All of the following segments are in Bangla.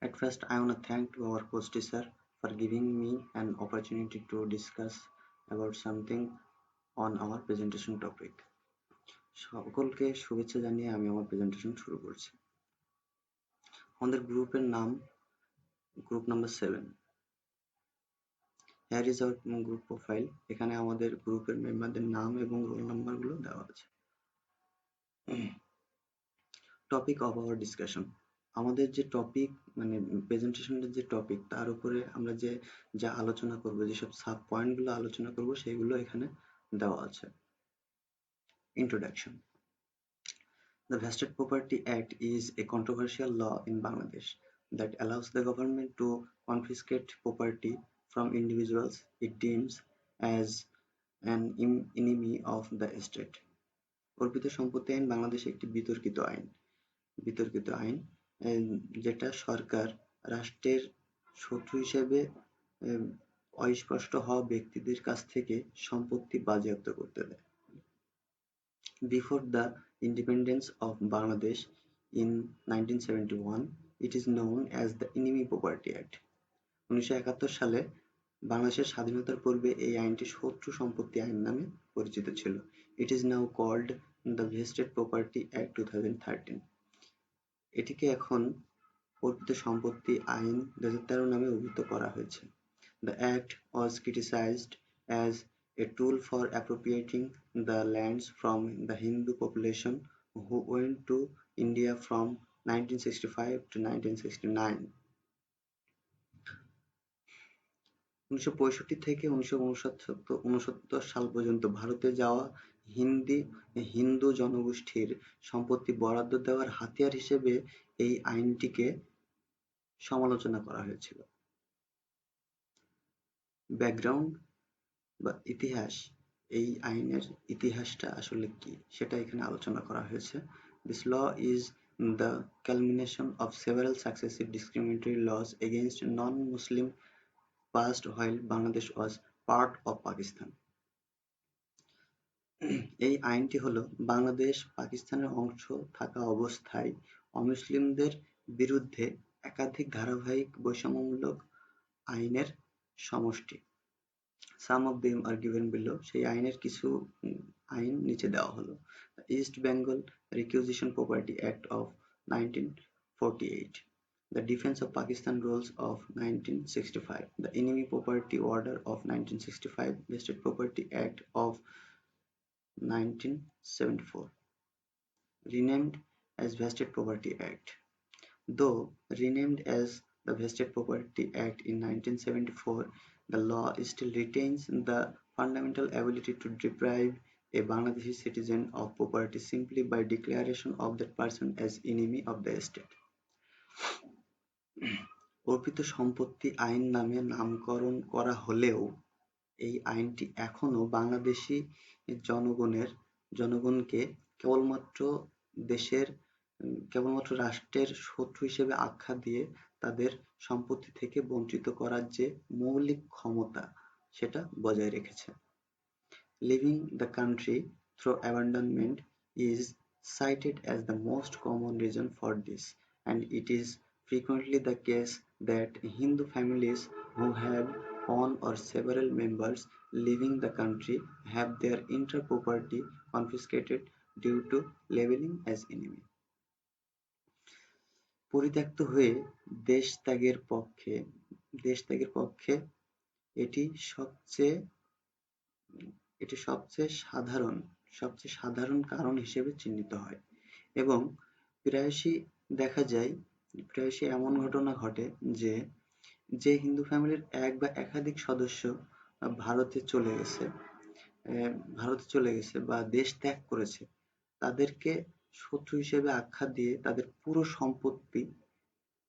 At first, I want to thank to our host sir for giving me an opportunity to discuss about something on our presentation topic. সকলকে শুভেচ্ছা জানিয়ে আমি আমার প্রেজেন্টেশন শুরু করছি। আমাদের গ্রুপের নাম group number 7। Here is our group profile. এখানে আমাদের গ্রুপের মেম্বারদের নাম এবং রোল নাম্বারগুলো দেওয়া আছে। টপিক অফ আওয়ার ডিসকাশন, আমাদের যে টপিক মানে প্রেজেন্টেশনের যে টপিক তার উপরে আমরা যা আলোচনা করব, যেসব সাব পয়েন্টগুলো আলোচনা করব সেগুলো এখানে দেওয়া আছে। Introduction. The Vested Property Act is a controversial law in Bangladesh that allows the government to confiscate property from individuals it deems as an enemy of the state. অর্পিত সম্পত্তি আইন বাংলাদেশে একটি বিতর্কিত আইন যেটা সরকার রাষ্ট্রের শত্রু হিসেবে অস্পষ্ট হওয়া ব্যক্তিদের কাছ থেকে সম্পত্তি বাজেয়াপ্ত করতে দেয়। Before the independence of Bangladesh in 1971, it is known as the Enemy Property Act. 1971 সালে বাংলাদেশের স্বাধীনতার পূর্বে এই আইনটি শত্রু সম্পত্তি আইন নামে পরিচিত ছিল। It is now called the Vested Property Act 2013. এটিকে এখন অর্পিত সম্পত্তি আইন 2013 নামে অভিহিত করা হয়েছে। The act was criticized as a tool for appropriating the lands from the Hindu population who went to India from 1965 to 1969. 1965 থেকে 1969 সাল পর্যন্ত ভারতে যাওয়া হিন্দু জনগোষ্ঠীর সম্পত্তি বরাদ্দ দেওয়ার হাতিয়ার হিসেবে এই আইনটিকে সমালোচনা করা হয়েছিল। ব্যাকগ্রাউন্ড বা ইতিহাস, এই আইনের ইতিহাসটা আসলে কি সেটা এখানে আলোচনা করা হয়েছে। This law is the culmination of several successive discriminatory laws against non-Muslim passed while Bangladesh was part of Pakistan. এই আইনটি হলো বাংলাদেশ পাকিস্তানের অংশ থাকা অবস্থায় অমুসলিমদের বিরুদ্ধে একাধিক ধারাবাহিক বৈষম্যমূলক আইনের সমষ্টি। Some of them are given below. সেই আইনের কিছু আইন নিচে দেওয়া হলো। The East Bengal Requisition Property Act of 1948, the Defence of Pakistan Rules of 1965, the Enemy Property Order of 1965, Vested Property Act of 1974, renamed as Vested Property Act. Though renamed as the Vested Property Act in 1974, the law still retains the fundamental ability to deprive a Bangladeshi citizen of property simply by declaration of that person as enemy of the state. অর্পিত সম্পত্তি আইন নামে নামকরণ করা হলেও এই আইনটি এখনো বাংলাদেশী জনগণকে কেবলমাত্র রাষ্ট্রের শত্রু হিসেবে আখ্যা দিয়ে তাদের সম্পত্তি থেকে বঞ্চিত করার যে মৌলিক ক্ষমতা সেটা বজায় রেখেছে। Leaving the country through abandonment is cited as the most common reason for this, and it is frequently the case that Hindu families who have one or several members leaving the country have their inter-property confiscated due to labeling as enemy. পরিত্যক্ত হয়ে দেশ ত্যাগের পক্ষে এটি সবচেয়ে সাধারণ কারণ হিসেবে চিহ্নিত হয় এবং প্রায়শই এমন ঘটনা ঘটে যে হিন্দু ফ্যামিলির এক বা একাধিক সদস্য ভারতে চলে গেছে বা দেশ ত্যাগ করেছে, তাদেরকে শত্রু হিসেবে আখ্যা দিয়ে তাদের পুরো সম্পত্তি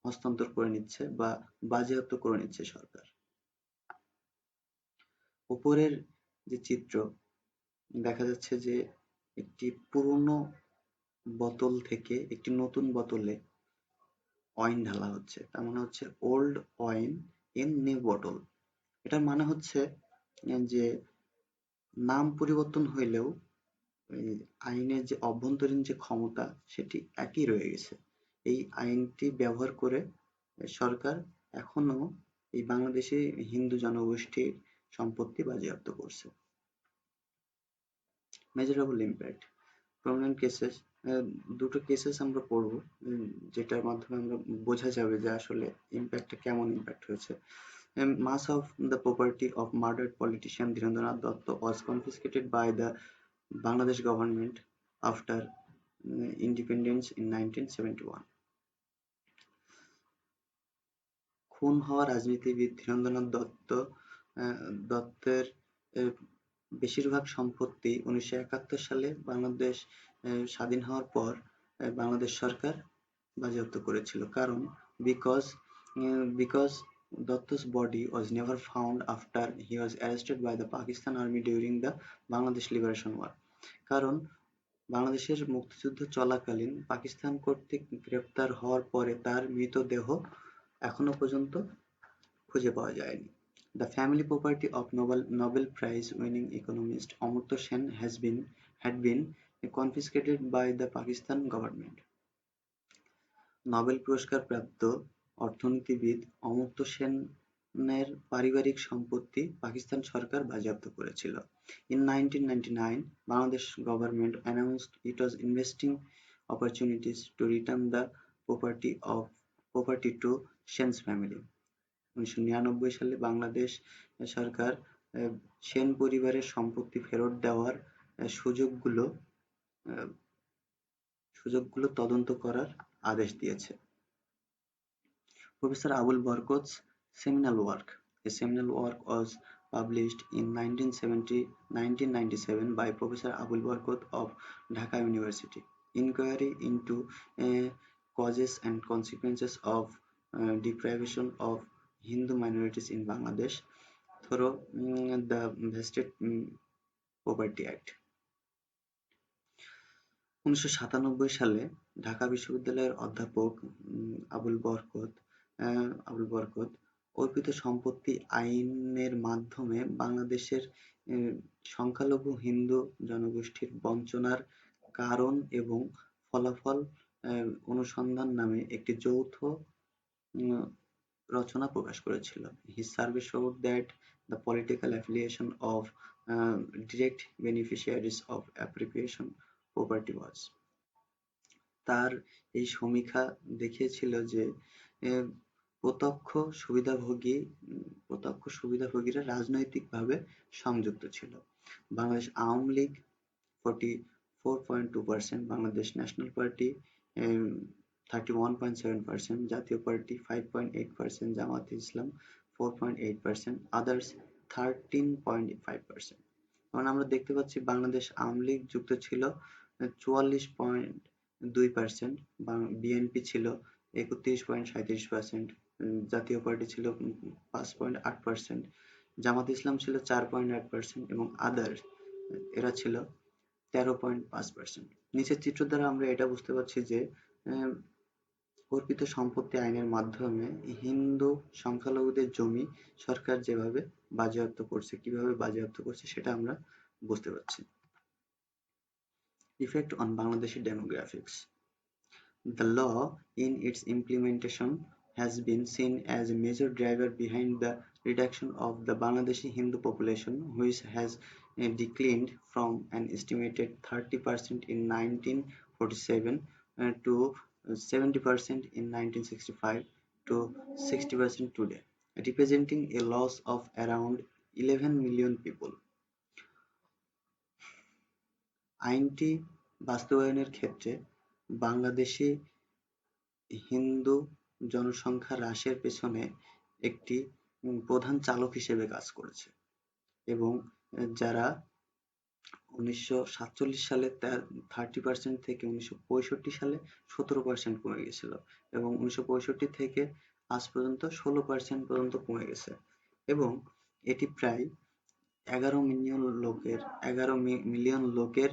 হস্তান্তর করে নিচ্ছে বা বাজেয়াপ্ত করে নিচ্ছে সরকার। উপরের যে চিত্র দেখা যাচ্ছে যে একটি পুরনো বোতল থেকে একটি নতুন বোতলে ওয়াইন ঢালা হচ্ছে, তার মানে হচ্ছে ওল্ড ওয়াইন ইন নিউ বোতল। এটার মানে হচ্ছে যে নাম পরিবর্তন হইলেও আইনের যে অভ্যন্তরীণ যে ক্ষমতা সেটি একই রয়ে গেছে। এই আইনটি ব্যবহার করে সরকার এখনো এই বাংলাদেশে হিন্দু জনগোষ্ঠীর সম্পত্তি বাজেয়াপ্ত করছে। মেজারেবল ইম্প্যাক্ট, প্রমিনেন্ট কেসেস, দুটো কেসেস আমরা পড়বো যেটার মাধ্যমে আমরা বোঝা যাবে যে আসলে ইম্প্যাক্টটা কেমন ইম্প্যাক্ট হয়েছে। Mass of the property of murdered politician Dhirendranath Datta was confiscated by the Bangladesh government after independence in 1971. খুন হওয়া রাজনীতিবিদ ধীরেন্দ্রনাথ দত্তের বেশিরভাগ সম্পত্তি 1971 সালে বাংলাদেশ স্বাধীন হওয়ার পর বাংলাদেশ সরকার বাজেয়াপ্ত করেছিল। কারণ because Datta's body was never found after he was arrested by the Pakistan army during the Bangladesh Liberation War. কারণ বাংলাদেশের মুক্তিযুদ্ধ চলাকালীন পাকিস্তান কর্তৃক গ্রেপ্তার হওয়ার পরে তার মৃতদেহ এখনো পর্যন্ত খুঁজে পাওয়া যায়নি। The family property of Nobel Prize winning economist Amartya Sen had been confiscated by the Pakistan government. Nobel পুরস্কার প্রাপ্ত অর্থনীতিবিদ অমর্ত্য সেনের পারিবারিক সম্পত্তি পাকিস্তান সরকার বাজেয়াপ্ত করেছিল। In 1999, Bangladesh government announced it was investing opportunities to return the property to Sen's family. 1999 সালে বাংলাদেশ সরকার সেন পরিবারের সম্পত্তি ফেরত দেওয়ার সুযোগগুলো তদন্ত করার আদেশ দিয়েছে। Professor Abul Barkot's seminal work. A seminal work was published in 1997 by Professor Abul Barkot of Dhaka University. Inquiry into causes and consequences of deprivation of Hindu minorities in Bangladesh through the Vested Property Act. 1997 সালে ঢাকা বিশ্ববিদ্যালয়ের অধ্যাপক আবুল বরকত অর্পিত সম্পত্তি আইনের মাধ্যমে বাংলাদেশের সংখ্যালঘু হিন্দু জনগোষ্ঠীর বঞ্চনার কারণ এবং ফলাফল অনুসন্ধান নামে একটি যৌথ রচনা প্রকাশ করেছিল। His survey showed that the political affiliation of direct beneficiaries of appropriation property was. তার এই সমীক্ষা দেখিয়েছিল যে প্রত্যক্ষ সুবিধাভোগীরা রাজনৈতিকভাবে সংযুক্ত ছিল। বাংলাদেশ আওয়ামী লীগ 44.2%, বাংলাদেশ ন্যাশনাল পার্টি 31.7%, জাতীয় পার্টি 5.8%, জামায়াতে ইসলাম 4.8%, আদার্স 13.5%। কারণ আমরা দেখতে পাচ্ছি বাংলাদেশ আওয়ামী লীগ যুক্ত ছিল 44.2%, বিএনপি ছিল 31.37%, জাতীয় পার্টি ছিল 5.8%, জামায়াতে ইসলাম ছিল 4.8% এবং আদার্স এরা ছিল 13.5%। নিচের চিত্র দ্বারা আমরা এটা বুঝতে পারছি যে অর্পিত সম্পত্তি আইনের মাধ্যমে হিন্দু সংখ্যালঘুদের জমি সরকার যেভাবে বাজেয়াপ্ত করছে, কিভাবে বাজেয়াপ্ত করছে সেটা আমরা বুঝতে পারছি। Effect on Bangladeshi demographics. The law in its implementation has been seen as a major driver behind the reduction of the Bangladeshi Hindu population, which has declined from an estimated 30% in 1947 to 70% in 1965 to 60% today, representing a loss of around 11 million people. আইনটি বাস্তবায়নের ক্ষেত্রে বাংলাদেশি হিন্দু জনসংখ্যা হ্রাসের পেছনে একটি প্রধান চালক হিসেবে কাজ করেছে এবং যারা 1947 সালে 30% থেকে 1965 সালে 17% কমে গেছিল এবং 1965 থেকে আজ পর্যন্ত 16% পর্যন্ত কমে গেছে এবং এটি প্রায় 11 মিলিয়ন লোকের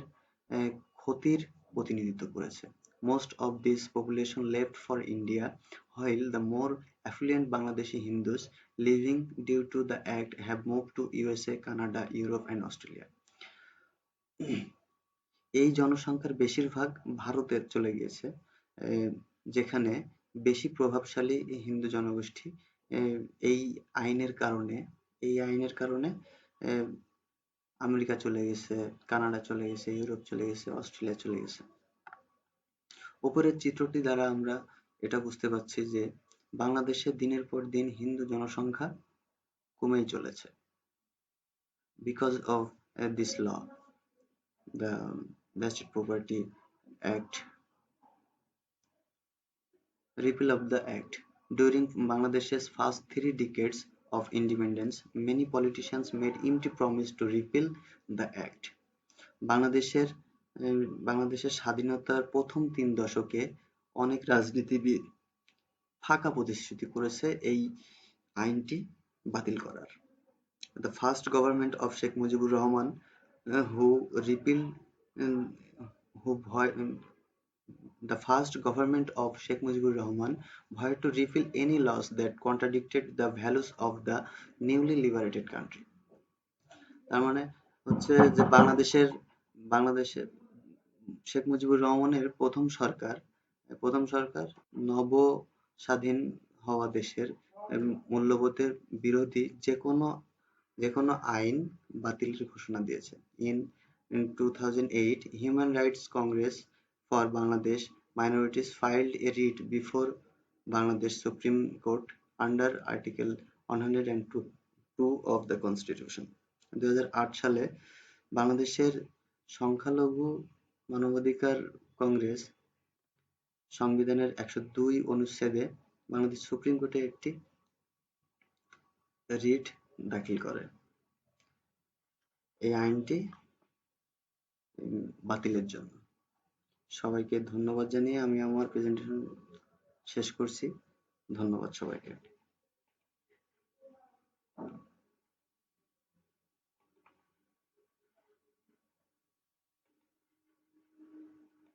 ক্ষতির প্রতিনিধিত্ব করেছে। Most of this population left for India, while the more affluent Bangladeshi Hindus living due to the act have moved to USA, Canada, Europe and Australia. এই জনসংখ্যার বেশিরভাগ ভারতে চলে গিয়েছে, যেখানে বেশি প্রভাবশালী হিন্দু জনগোষ্ঠী আহ, এই আইনের কারণে এই আইনের কারণে আহ, আমেরিকা চলে গেছে, কানাডা চলে গেছে, ইউরোপ চলে গেছে, অস্ট্রেলিয়া চলে গেছে। উপরের চিত্রটি দ্বারা আমরা এটা বুঝতে পারছি যে বাংলাদেশে দিনের পর দিন হিন্দু জনসংখ্যা কমেই চলেছে। Because of this law, the Vested Property Act, repeal of the act. During Bangladesh's first 3 decades of independence, many politicians made empty promise to repeal the act. বাংলাদেশের বাংলাদেশের স্বাধীনতার প্রথম 3 দশকে অনেক রাজনীতিবিদ ফাঁকা প্রতিশ্রুতি করেছে এই আইনটি বাতিল করার। The first government of Sheikh Mujibur Rahman, who repealed um, who the first government of Sheikh Mujibur Rahman vowed to repeal any laws that contradicted the values of the newly liberated country. তার মানে হচ্ছে যে বাংলাদেশের শেখ মুজিবুর রহমানের প্রথম সরকার নব স্বাধীন হওয়া দেশের মূল্যবোধের বিরোধী যেকোনো আইন বাতিলের ঘোষণা দিয়েছে। In 2008, Human Rights Congress for Bangladesh minorities filed a writ before Bangladesh Supreme Court under Article 102 of the Constitution. 2008 সালে বাংলাদেশের সংখ্যালঘু মানবাধিকার কংগ্রেস সংবিধানের 102 অনুচ্ছেদে বাংলাদেশ সুপ্রিম কোর্টে একটি রিট দাখিল করে এই আইনটি বাতিলের জন্য। সবাইকে ধন্যবাদ জানিয়ে আমি আমার প্রেজেন্টেশন শেষ করছি। ধন্যবাদ সবাইকে।